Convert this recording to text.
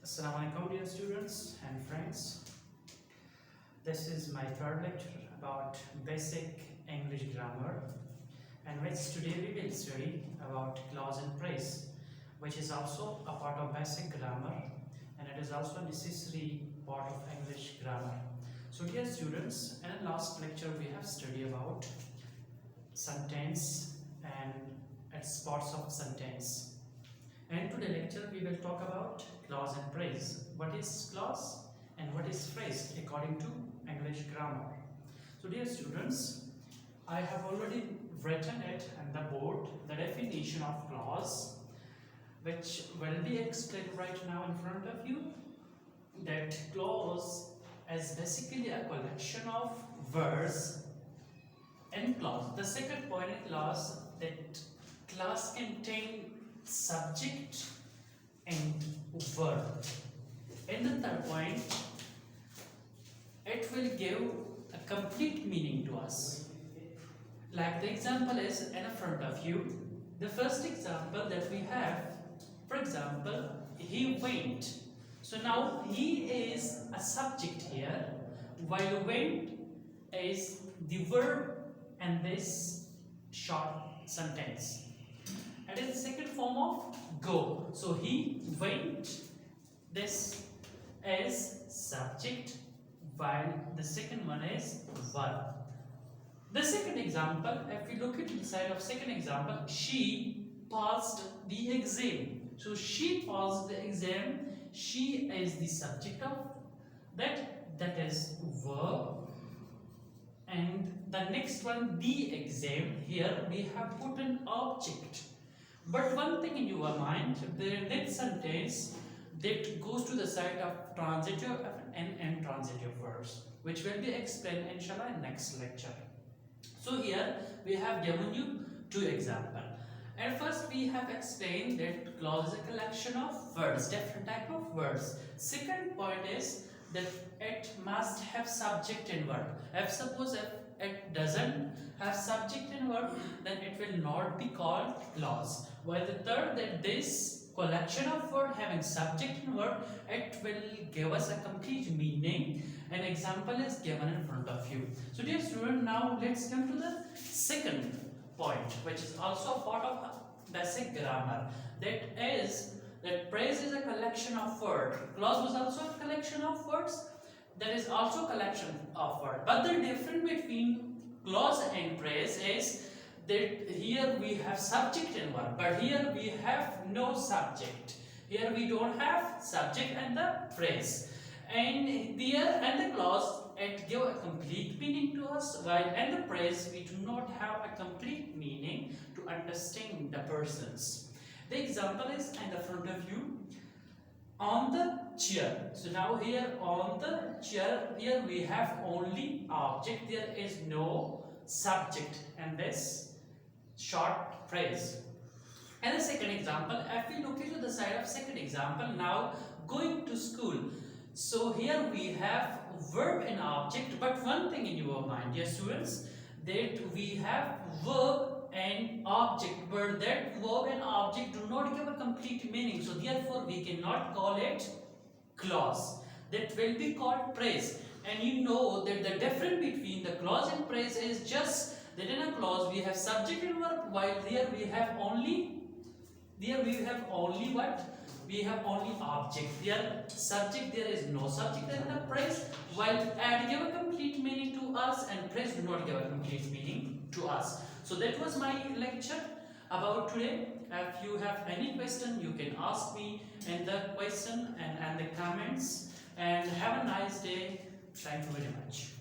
Assalamu alaikum dear students and friends. This is my third lecture about basic English grammar, and which today we will study about clause and phrase, which is also a part of basic grammar and it is also a necessary part of English grammar. So dear students, in the last lecture we have studied about sentence and its parts of sentence. And today lecture we will talk about clause and phrase. What is clause and what is phrase according to English grammar. So dear students, I have already written it on the board, the definition of clause, which will be explained right now in front of you. That clause is basically a collection of words in clause. The second point in clause, that clause contains subject and verb. And the third point, it will give a complete meaning to us. Like the example is in front of you. The first example that we have, for example, he went. So now he is a subject here, while went is the verb in this short sentence. And in the second form of go. So he went, this is subject, while the second one is verb. The second example, if we look at the side of second example, she passed the exam. So she passed the exam, she is the subject of that is verb. And the next one, the exam, here we have put an object. But one thing in your mind, the next sentence that goes to the side of transitive and intransitive verbs, which will be explained inshallah in next lecture. So here we have given you two examples. And first we have explained that clause is a collection of words, different type of words. Second point is that it must have subject and verb. If suppose if it doesn't have subject and verb, then it will not be called clause. While the third, that this collection of words having subject and verb, it will give us a complete meaning. An example is given in front of you. So dear student, now let's come to the second point, which is also a part of basic grammar. That is that phrase is a collection of words. Clause was also a collection of words. That is also a collection of words. But the difference between clause and phrase is that here we have subject and verb, but here we have no subject. Here we don't have subject and the phrase. And there and the clause, it give a complete meaning to us, while in the phrase we do not have a complete meaning to understand the persons. The example is in the front of you, on the chair. So now here on the chair, here we have only object, there is no subject in this short phrase. And the second example, if we look into the side of second example, now going to school. So here we have verb and object, but one thing in your mind, dear students, that we have verb and object, but that verb and object do not give a complete meaning. So therefore we cannot call it clause. That will be called phrase. And you know that the difference between the clause and phrase is just that in a clause we have subject and verb, while here we have only what? We have only object. There subject, there is no subject in the phrase, while add give a complete meaning to us and phrase do not give a complete meaning to us. So that was my lecture about today. If you have any question, you can ask me in the question and the comments. And have a nice day. Thank you very much.